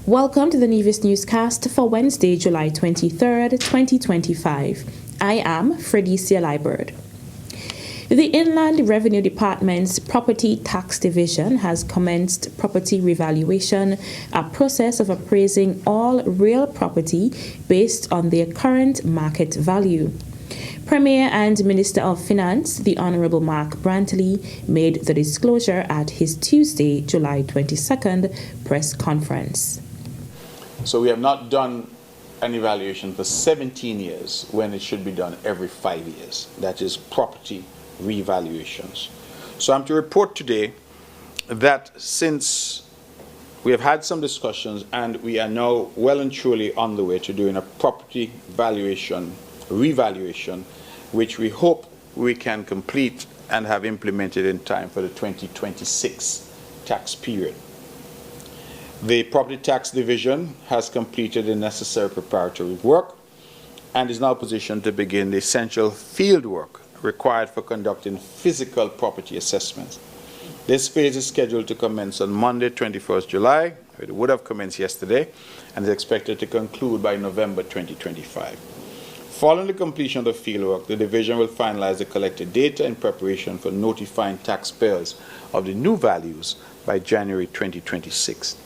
Welcome to the NEAS newscast for Wednesday, July 23rd, 2025. I am Fredicia Liebert. The Inland Revenue Department's Property Tax Division has commenced property revaluation, a process of appraising all real property based on their current market value. Premier and Minister of Finance, the Honorable Mark Brantley, made the disclosure at his Tuesday, July 22nd press conference. So we have not done an evaluation for 17 years when it should be done every 5 years. That is property revaluations. So I'm to report today that since we have had some discussions and we are now well and truly on the way to doing a property valuation, revaluation, which we hope we can complete and have implemented in time for the 2026 tax period. The Property Tax Division has completed the necessary preparatory work and is now positioned to begin the essential field work required for conducting physical property assessments. This phase is scheduled to commence on Monday, 21st July. It would have commenced yesterday and is expected to conclude by November 2025. Following the completion of the fieldwork, the division will finalize the collected data in preparation for notifying taxpayers of the new values by January 2026.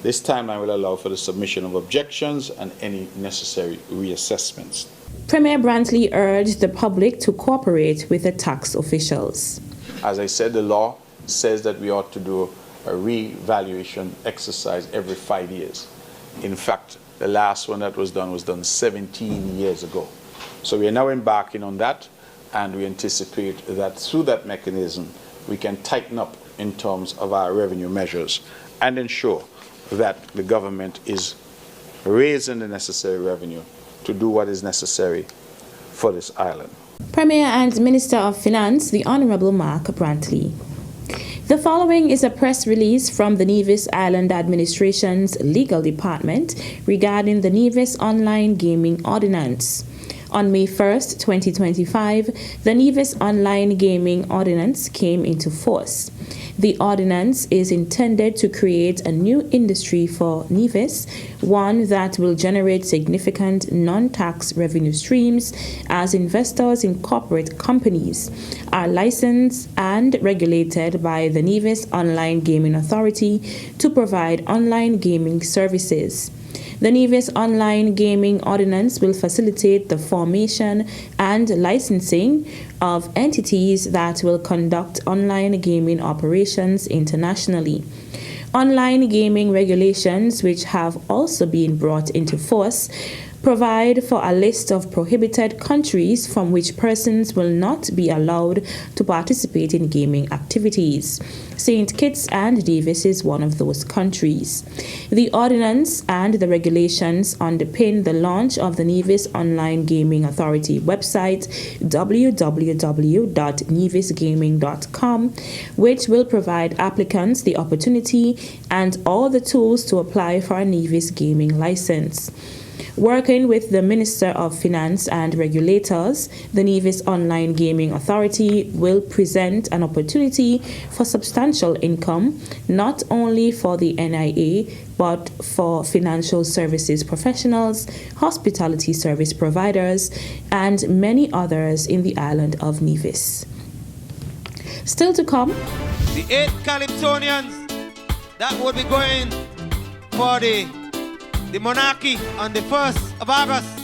This timeline will allow for the submission of objections and any necessary reassessments. Premier Brantley urged the public to cooperate with the tax officials. As I said, the law says that we ought to do a revaluation exercise every 5 years. In fact, the last one that was done 17 years ago. So we are now embarking on that, and we anticipate that through that mechanism we can tighten up in terms of our revenue measures and ensure that the government is raising the necessary revenue to do what is necessary for this island. Premier and Minister of Finance, the Honorable Mark Brantley. The following is a press release from the Nevis Island Administration's Legal Department regarding the Nevis Online Gaming Ordinance. On May 1st, 2025, the Nevis Online Gaming Ordinance came into force. The ordinance is intended to create a new industry for Nevis, one that will generate significant non-tax revenue streams as investors in corporate companies are licensed and regulated by the Nevis Online Gaming Authority to provide online gaming services. The Nevis Online Gaming Ordinance will facilitate the formation and licensing of entities that will conduct online gaming operations internationally. Online gaming regulations, which have also been brought into force, provide for a list of prohibited countries from which persons will not be allowed to participate in gaming activities. St. Kitts and Nevis is one of those countries. The ordinance and the regulations underpin the launch of the Nevis Online Gaming Authority website, www.nevisgaming.com, which will provide applicants the opportunity and all the tools to apply for a Nevis gaming license. Working with the Minister of Finance and regulators, the Nevis Online Gaming Authority will present an opportunity for substantial income, not only for the NIA, but for financial services professionals, hospitality service providers, and many others in the island of Nevis. Still to come, the 8 Calypsonians that will be going for the monarchy on the 1st of August.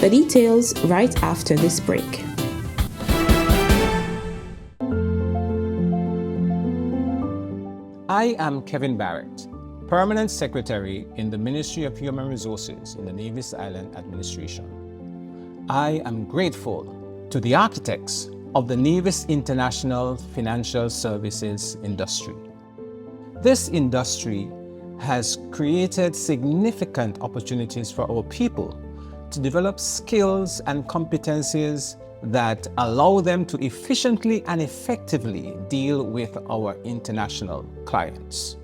The details right after this break. I am Kevin Barrett, Permanent Secretary in the Ministry of Human Resources in the Nevis Island Administration. I am grateful to the architects of the Nevis International Financial Services industry. This industry has created significant opportunities for our people to develop skills and competencies that allow them to efficiently and effectively deal with our international clients.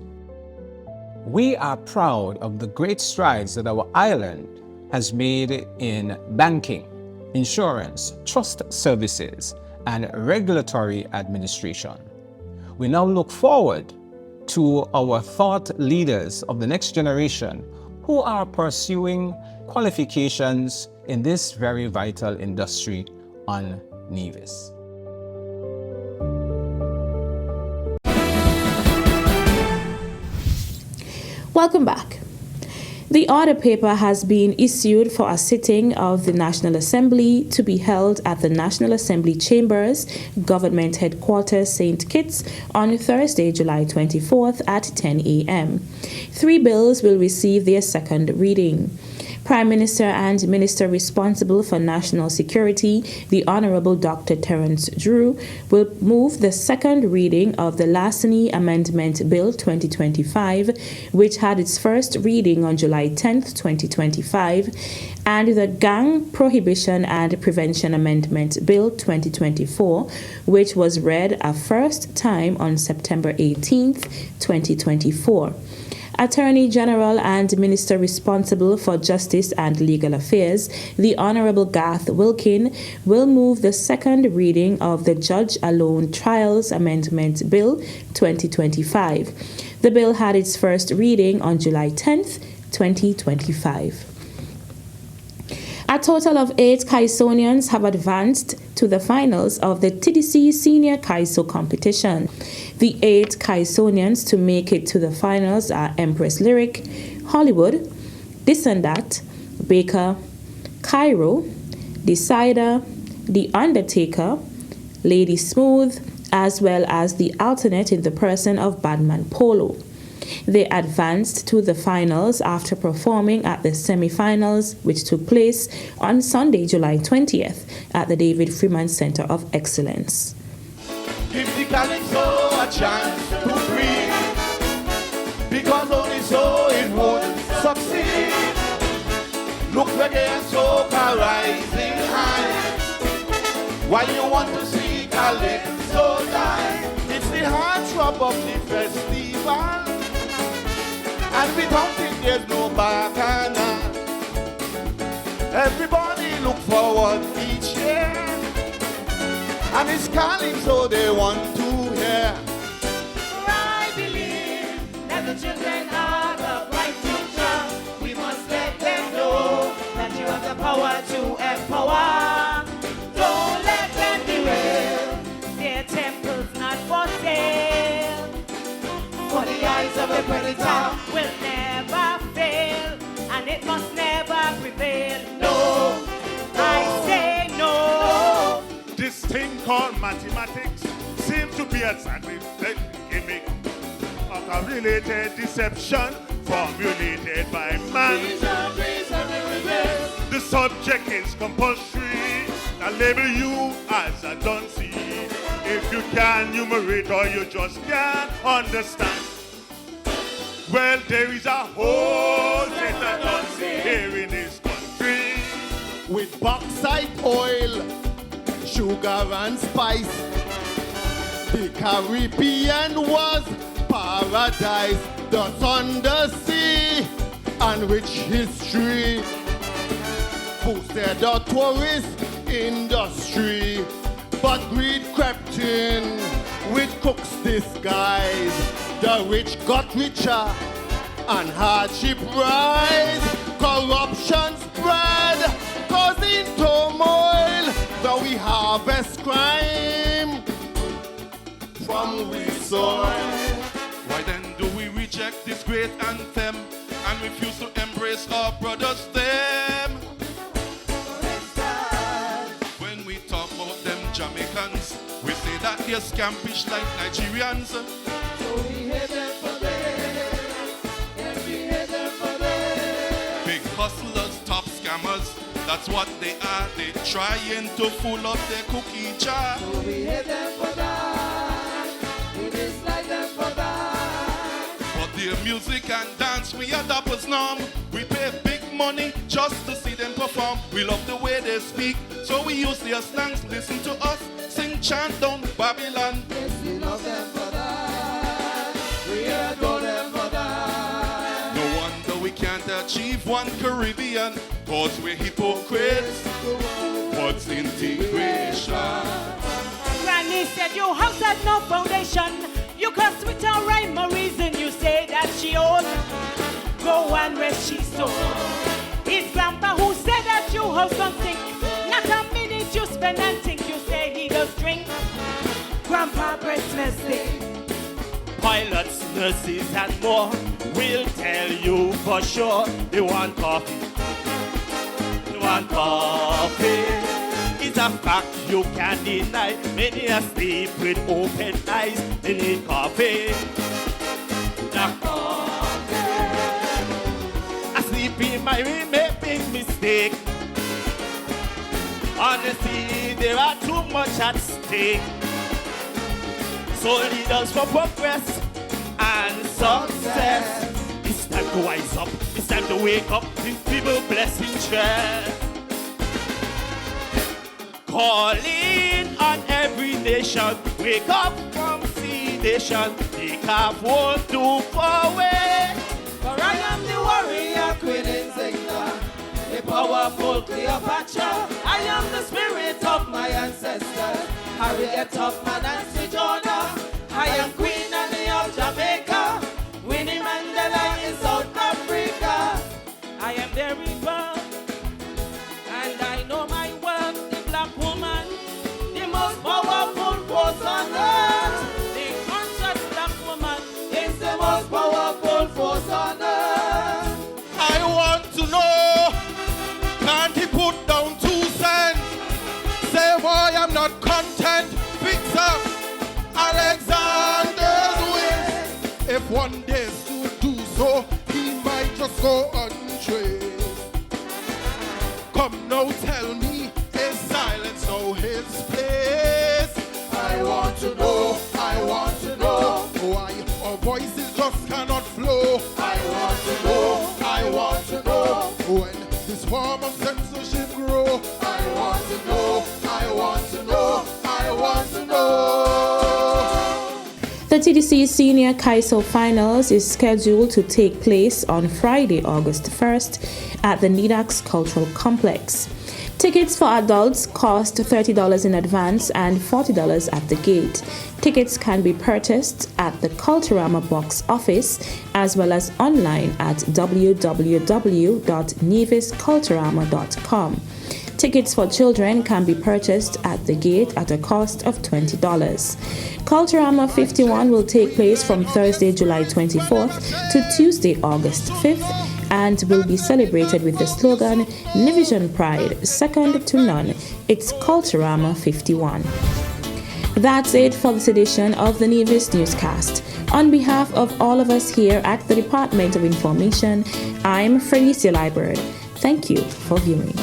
We are proud of the great strides that our island has made in banking, insurance, trust services, and regulatory administration. We now look forward to our thought leaders of the next generation who are pursuing qualifications in this very vital industry on NEAS. Welcome back. The order paper has been issued for a sitting of the National Assembly to be held at the National Assembly Chambers, Government Headquarters, St. Kitts, on Thursday, July 24th at 10 a.m. 3 bills will receive their second reading. Prime Minister and Minister responsible for national security, the Honorable Dr. Terence Drew, will move the second reading of the Larceny Amendment Bill 2025, which had its first reading on July 10, 2025, and the Gang Prohibition and Prevention Amendment Bill 2024, which was read a first time on September 18, 2024. Attorney General and Minister responsible for Justice and Legal Affairs, the Honorable Garth Wilkin, will move the second reading of the Judge Alone Trials Amendment Bill 2025. The bill had its first reading on July 10th, 2025. A total of 8 Kaisonians have advanced to the finals of the TDC Senior Kaiso Competition. The 8 Kaisonians to make it to the finals are Empress Lyric, Hollywood, This and That, Baker, Cairo, Decider, The Undertaker, Lady Smooth, as well as the alternate in the person of Badman Polo. They advanced to the finals after performing at the semi-finals, which took place on Sunday, July 20th at the David Freeman Center of Excellence. Give the Calypso a chance to breathe, because only so it would succeed. Look where they are soca rising high, while you want to see Calypso die. It's the heartthrob of the festival, and we don't think there's no bacana. Everybody look forward each year, and it's Calypso they want to hear. For I believe that the children are the bright future. We must let them know that you have the power to empower. Don't let them derail their temples, not for sale. For the eyes of the predator will never fail, and it must never prevail. No, I say no. This thing called mathematics seems to be exactly the gimmick of a related deception formulated by man. The subject is compulsory. I label you as a dunce if you can numerate or you just can't understand. Well, there is a whole set of dunce here in this country. With bauxite oil, sugar and spice, the Caribbean was paradise. Thus on the sea and rich history boosted the tourist industry, but greed crept in with crooks disguise. The rich got richer and hardship rise. Corruption spread, causing turmoil. Though we harvest crime from we soil. Why then do we reject this great anthem and refuse to embrace our brothers them? When we talk about them Jamaicans, we say that they're scampish like Nigerians. So we hate them for them, and we hate them for them. Big hustlers, top scammers, that's what they are. They trying to full up their cookie jar. So we hate them for that, we dislike them for that. But their music and dance we adopt as norm. We pay big money just to see them perform. We love the way they speak, so we use their slangs. Listen to us, sing, chant down Babylon. Yes, we love them for that, we adore them for that. No wonder we can't achieve one Caribbean, cause we're hypocrites. What's integration? Granny said your house has no foundation. You Cause without rhyme or reason you say that she old. Go and rest she's so. It's Grandpa who said that you have something. Not a minute you spend and think you say he does drink. Grandpa breast nursing. Pilots, nurses and more will tell you for sure they want coffee. They want coffee. It's a fact you can't deny. Many are asleep with open eyes. They need coffee. The coffee. Asleep in my room, making mistake. Honestly, there are too much at stake. So leaders for progress and success. It's time to wise up. It's time to wake up. These people blessing trend. Calling on every nation. Wake up from sedation. Take off won't do forward. For I am the warrior Queen Insignia, the powerful Cleopatra. I am the spirit of my ancestors. Harriet Tubman and Sojourner. I am Queen Anne of Jamaica. Winnie Mandela in South Africa. I am the reaper, and I know my worth. The black woman, the most powerful force on earth. The conscious black woman is the most powerful force on earth. I want to know, can't he put down 2 cents? Say why I'm not content. Fix up Alexander's ways. If one dares to do so, he might just go untrained. Come now, tell me, is silence now his place? I want to know why our voices just cannot flow. I want to know when this form of censorship grow. I want to know. The TDC Senior Kaiso Finals is scheduled to take place on Friday, August 1st at the NEAS Cultural Complex. Tickets for adults cost $30 in advance and $40 at the gate. Tickets can be purchased at the Culturama box office as well as online at www.nevisculturama.com. Tickets for children can be purchased at the gate at a cost of $20. Culturama 51 will take place from Thursday, July 24th to Tuesday, August 5th and will be celebrated with the slogan, Nivision Pride, second to none. It's Culturama 51. That's it for this edition of the NEAS Newscast. On behalf of all of us here at the Department of Information, I'm Felicia Liebert. Thank you for viewing.